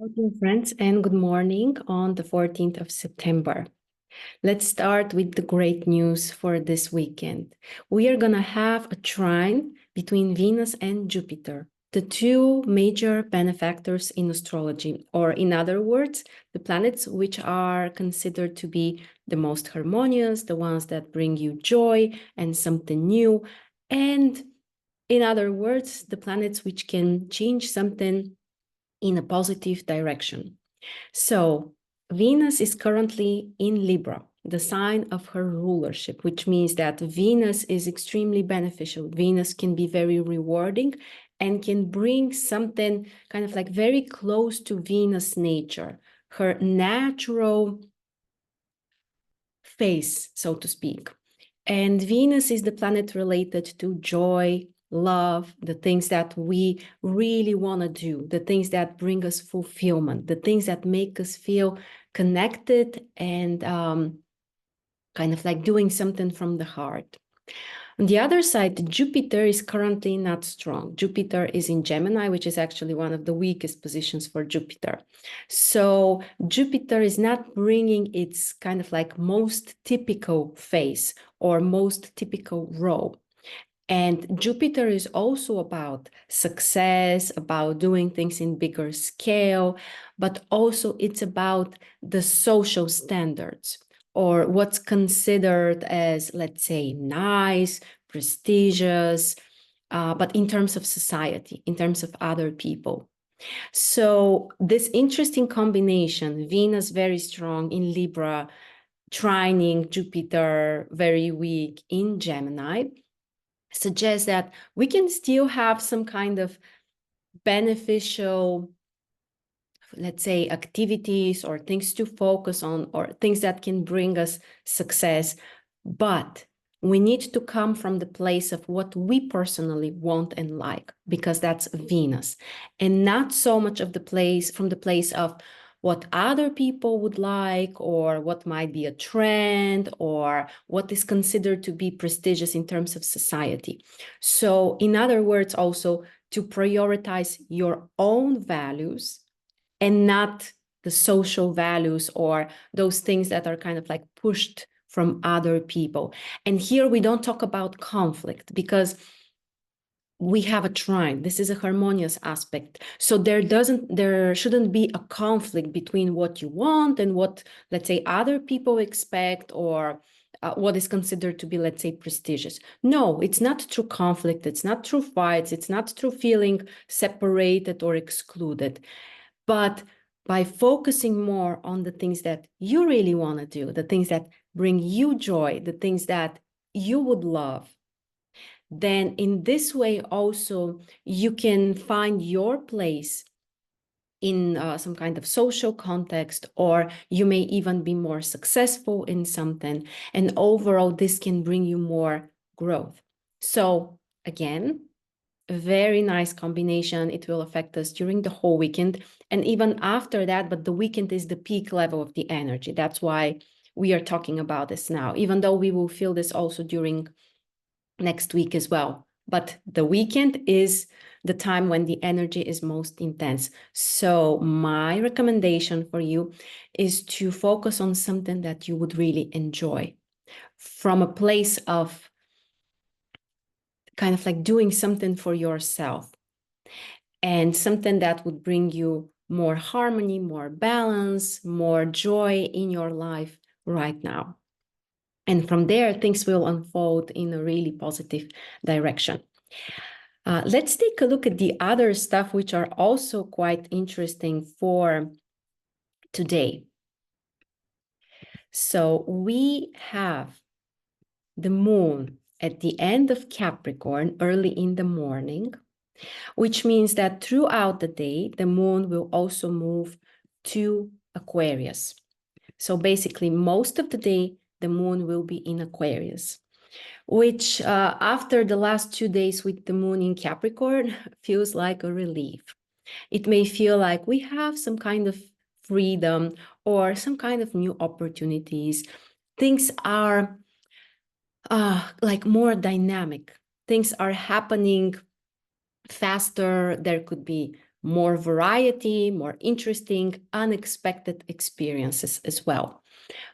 Dear friends, and good morning on the 14th of September. Let's start with the great news for this weekend. We are going to have a trine between Venus and Jupiter, the two major benefactors in astrology, or in other words, the planets which are considered to be the most harmonious, the ones that bring you joy and something new, and in other words, the planets which can change something in a positive direction. So Venus is currently in Libra, the sign of her rulership, which means that Venus is extremely beneficial. Venus can be very rewarding and can bring something kind of like very close to Venus nature, her natural face, so to speak. And Venus is the planet related to joy, love, the things that we really want to do, the things that bring us fulfillment, the things that make us feel connected and kind of like doing something from the heart. On the other side, Jupiter is currently not strong. Jupiter is in Gemini, which is actually one of the weakest positions for Jupiter. So Jupiter is not bringing its kind of like most typical face or most typical role. And Jupiter is also about success, about doing things in bigger scale, but also it's about the social standards or what's considered as, let's say, nice, prestigious, but in terms of society, in terms of other people. So this interesting combination, Venus very strong in Libra, trining Jupiter very weak in Gemini, suggests that we can still have some kind of beneficial, let's say, activities or things to focus on or things that can bring us success. But we need to come from the place of what we personally want and like, because that's Venus, and not so much of the place from the place of what other people would like or what might be a trend or what is considered to be prestigious in terms of society. So in other words, also to prioritize your own values and not the social values or those things that are kind of like pushed from other people. And here we don't talk about conflict because we have a trine. This is a harmonious aspect. So there shouldn't be a conflict between what you want and what, let's say, other people expect or what is considered to be, let's say, prestigious. No, it's not through conflict. It's not through fights. It's not through feeling separated or excluded. But by focusing more on the things that you really want to do, the things that bring you joy, the things that you would love, then in this way also you can find your place in some kind of social context, or you may even be more successful in something. And overall, this can bring you more growth. So again, a very nice combination. It will affect us during the whole weekend and even after that, but the weekend is the peak level of the energy. That's why we are talking about this now, even though we will feel this also during next week as well. But the weekend is the time when the energy is most intense. So my recommendation for you is to focus on something that you would really enjoy from a place of kind of like doing something for yourself and something that would bring you more harmony, more balance, more joy in your life right now. And from there, things will unfold in a really positive direction. Let's take a look at the other stuff, which are also quite interesting for today. So we have the moon at the end of Capricorn early in the morning, which means that throughout the day, the moon will also move to Aquarius. So basically, most of the day, the moon will be in Aquarius, which after the last 2 days with the moon in Capricorn feels like a relief. It may feel like we have some kind of freedom or some kind of new opportunities. Things are like more dynamic. Things are happening faster. There could be more variety, more interesting, unexpected experiences as well.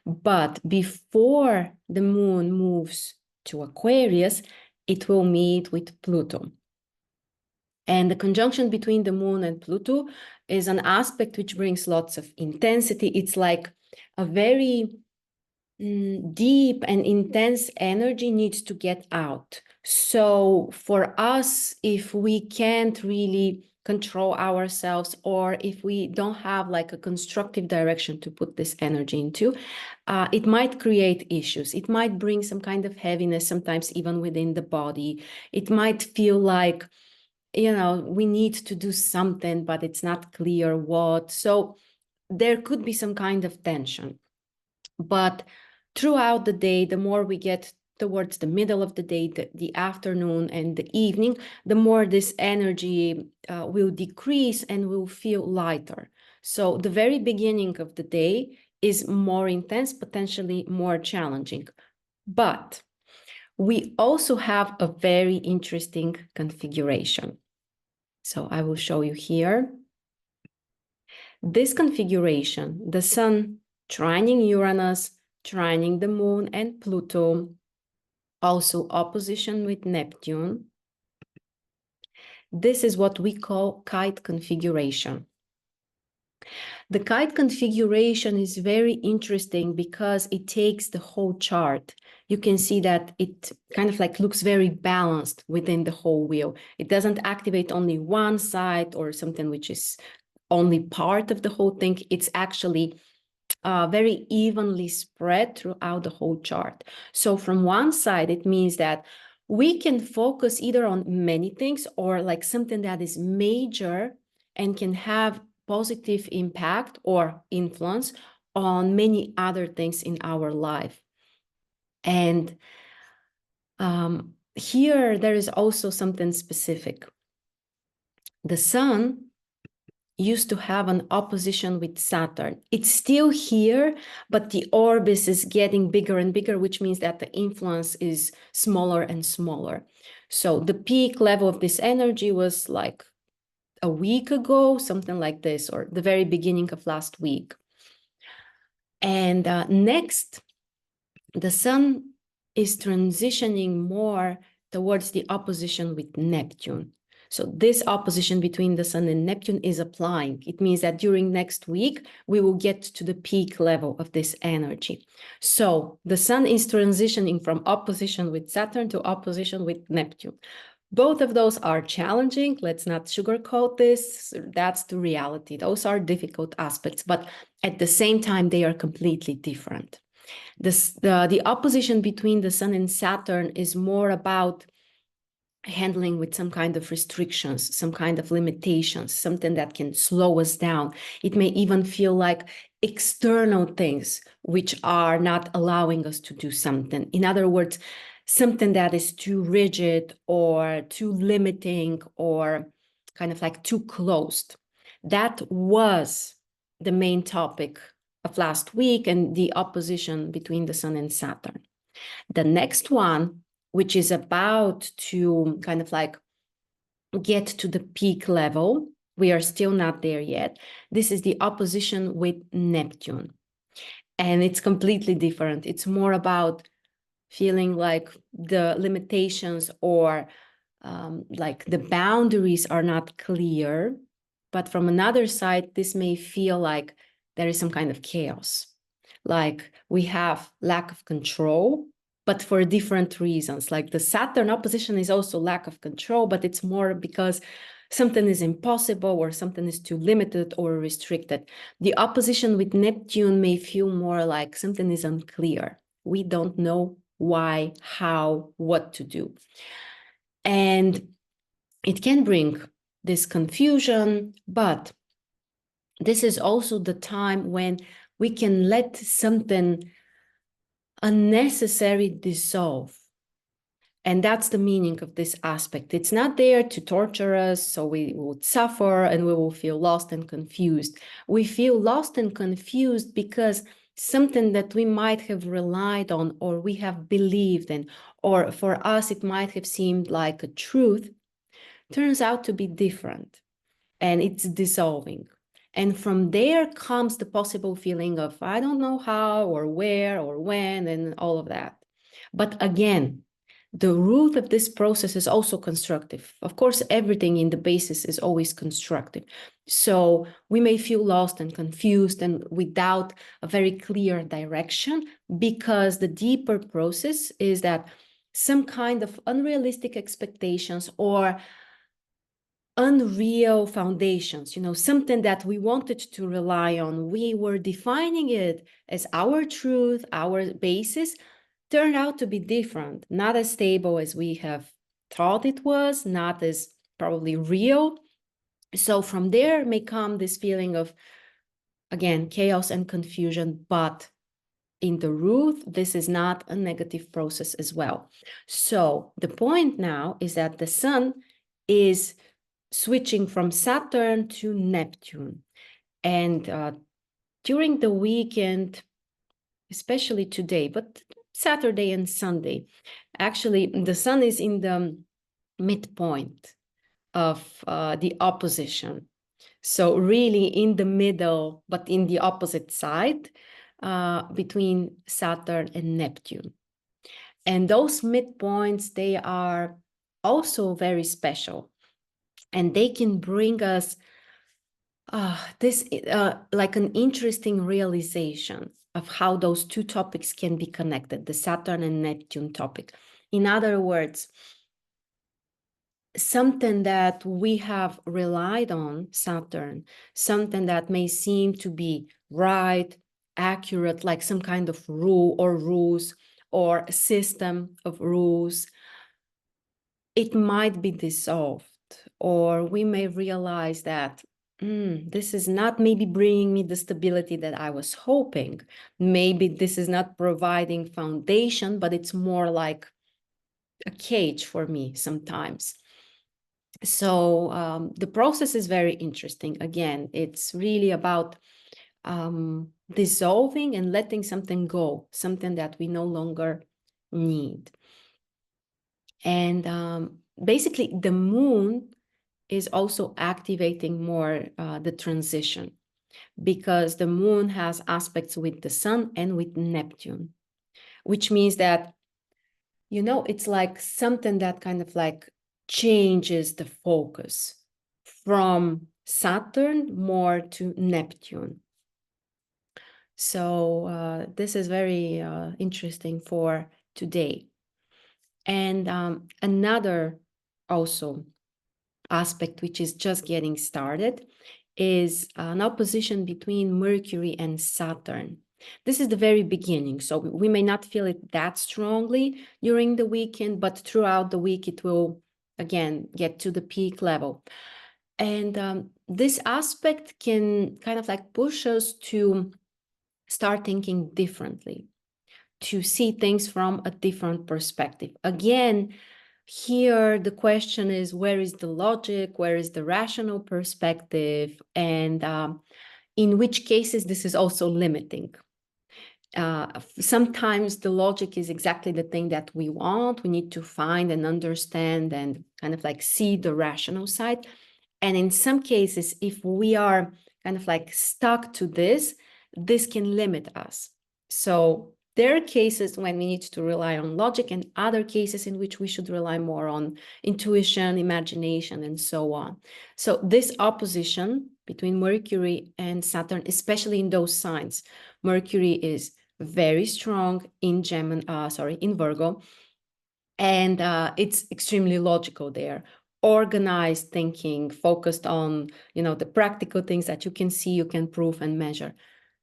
But before the moon moves to Aquarius, it will meet with Pluto. And the conjunction between the moon and Pluto is an aspect which brings lots of intensity. It's like a very deep and intense energy needs to get out. So for us, if we can't really control ourselves, or if we don't have like a constructive direction to put this energy into, it might create issues. It might bring some kind of heaviness, sometimes even within the body. It might feel like, you know, we need to do something, but it's not clear what. So there could be some kind of tension. But throughout the day, the more we get towards the middle of the day, the afternoon and the evening, the more this energy will decrease and will feel lighter. So the very beginning of the day is more intense, potentially more challenging. But we also have a very interesting configuration. So I will show you here. This configuration, the Sun trining Uranus, trining the Moon and Pluto, also opposition with Neptune. This is what we call Kite Configuration. The Kite Configuration is very interesting because it takes the whole chart. You can see that it kind of like looks very balanced within the whole wheel. It doesn't activate only one side or something which is only part of the whole thing. It's actually very evenly spread throughout the whole chart. So from one side, it means that we can focus either on many things or like something that is major and can have positive impact or influence on many other things in our life. And here there is also something specific. The Sun used to have an opposition with Saturn. It's still here, but the orbis is getting bigger and bigger, which means that the influence is smaller and smaller. So the peak level of this energy was like a week ago, something like this, or the very beginning of last week. And next, the Sun is transitioning more towards the opposition with Neptune. So this opposition between the Sun and Neptune is applying. It means that during next week, we will get to the peak level of this energy. So the Sun is transitioning from opposition with Saturn to opposition with Neptune. Both of those are challenging. Let's not sugarcoat this. That's the reality. Those are difficult aspects, but at the same time, they are completely different. The opposition between the Sun and Saturn is more about handling with some kind of restrictions, some kind of limitations, something that can slow us down. It may even feel like external things which are not allowing us to do something. In other words, something that is too rigid or too limiting or kind of like too closed. That was the main topic of last week and the opposition between the Sun and Saturn. The next one, which is about to kind of like get to the peak level, we are still not there yet. This is the opposition with Neptune. And it's completely different. It's more about feeling like the limitations or like the boundaries are not clear. But from another side, this may feel like there is some kind of chaos. Like we have lack of control, but for different reasons. Like the Saturn opposition is also lack of control, but it's more because something is impossible or something is too limited or restricted. The opposition with Neptune may feel more like something is unclear. We don't know why, how, what to do. And it can bring this confusion, but this is also the time when we can let something unnecessary dissolve. And that's the meaning of this aspect. It's not there to torture us, so we would suffer and we will feel lost and confused. We feel lost and confused because something that we might have relied on or we have believed in, or for us it might have seemed like a truth, turns out to be different. and it's dissolving. And from there comes the possible feeling of, I don't know how or where or when and all of that. But again, the root of this process is also constructive. Of course, everything in the basis is always constructive. So we may feel lost and confused and without a very clear direction, because the deeper process is that some kind of unrealistic expectations or unreal foundations, something that we wanted to rely on, we were defining it as our truth, our basis, turned out to be different, not as stable as we have thought it was, not as probably real. So from there may come this feeling of, again, chaos and confusion, but in the root, this is not a negative process as well. So the point now is that the sun is switching from Saturn to Neptune. And during the weekend, especially today, but Saturday and Sunday, actually, the sun is in the midpoint of the opposition. So really in the middle, but in the opposite side between Saturn and Neptune. And those midpoints, they are also very special. And they can bring us this like an interesting realization of how those two topics can be connected, the Saturn and Neptune topic. In other words, something that we have relied on, Saturn, something that may seem to be right, accurate, like some kind of rule or rules or a system of rules, it might be dissolved, or we may realize that this is not maybe bringing me the stability that I was hoping. Maybe this is not providing foundation, but it's more like a cage for me sometimes. So the process is very interesting. Again, it's really about dissolving and letting something go, something that we no longer need. And basically, the moon is also activating more the transition, because the moon has aspects with the sun and with Neptune, which means that, it's like something that kind of like changes the focus from Saturn more to Neptune. So this is very interesting for today. And another also aspect, which is just getting started, is an opposition between Mercury and Saturn. This is the very beginning, so we may not feel it that strongly during the weekend, but throughout the week it will, again, get to the peak level. And this aspect can kind of like push us to start thinking differently, to see things from a different perspective. Again, here the question is, where is the logic? Where is the rational perspective? And in which cases this is also limiting. Sometimes the logic is exactly the thing that we want. We need to find and understand and kind of like see the rational side. And in some cases, if we are kind of like stuck to this can limit us. So there are cases when we need to rely on logic, and other cases in which we should rely more on intuition, imagination, and so on. So this opposition between Mercury and Saturn, especially in those signs, Mercury is very strong in in Virgo, and it's extremely logical there. Organized thinking, focused on, the practical things that you can see, you can prove and measure.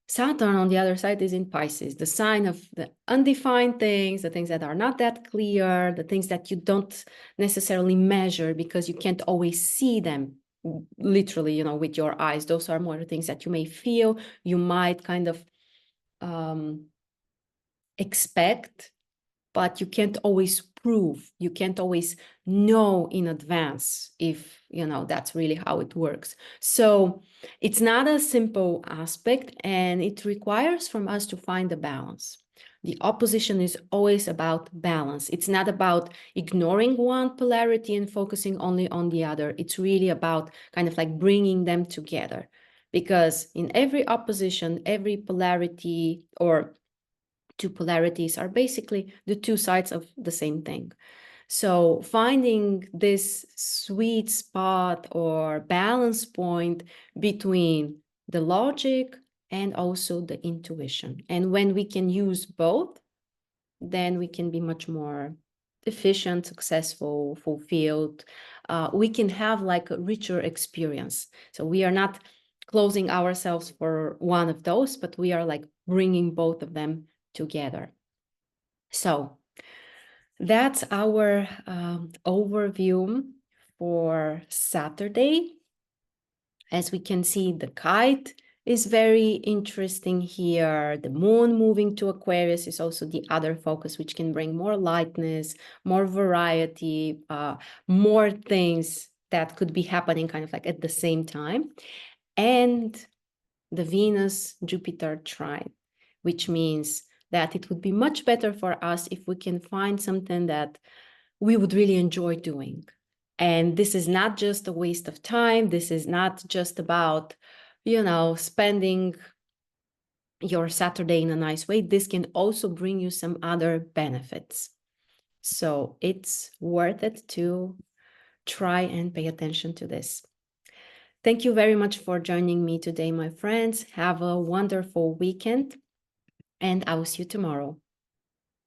Saturn, on the other side, is in Pisces, the sign of the undefined things, the things that are not that clear, the things that you don't necessarily measure because you can't always see them literally, with your eyes. Those are more things that you may feel, you might kind of expect, but you can't always prove, you can't always know in advance if, that's really how it works. So it's not a simple aspect, and it requires from us to find a balance. The opposition is always about balance. It's not about ignoring one polarity and focusing only on the other. It's really about kind of like bringing them together. Because in every opposition, every polarity or two polarities are basically the two sides of the same thing. So finding this sweet spot or balance point between the logic and also the intuition. And when we can use both, then we can be much more efficient, successful, fulfilled. We can have like a richer experience. So we are not closing ourselves for one of those, but we are like bringing both of them together. So that's our overview for Saturday. As we can see, the kite is very interesting here. The moon moving to Aquarius is also the other focus, which can bring more lightness, more variety, more things that could be happening kind of like at the same time. And the Venus-Jupiter trine, which means that it would be much better for us if we can find something that we would really enjoy doing. And this is not just a waste of time. This is not just about, spending your Saturday in a nice way. This can also bring you some other benefits. So it's worth it to try and pay attention to this. Thank you very much for joining me today, my friends. Have a wonderful weekend, and I will see you tomorrow.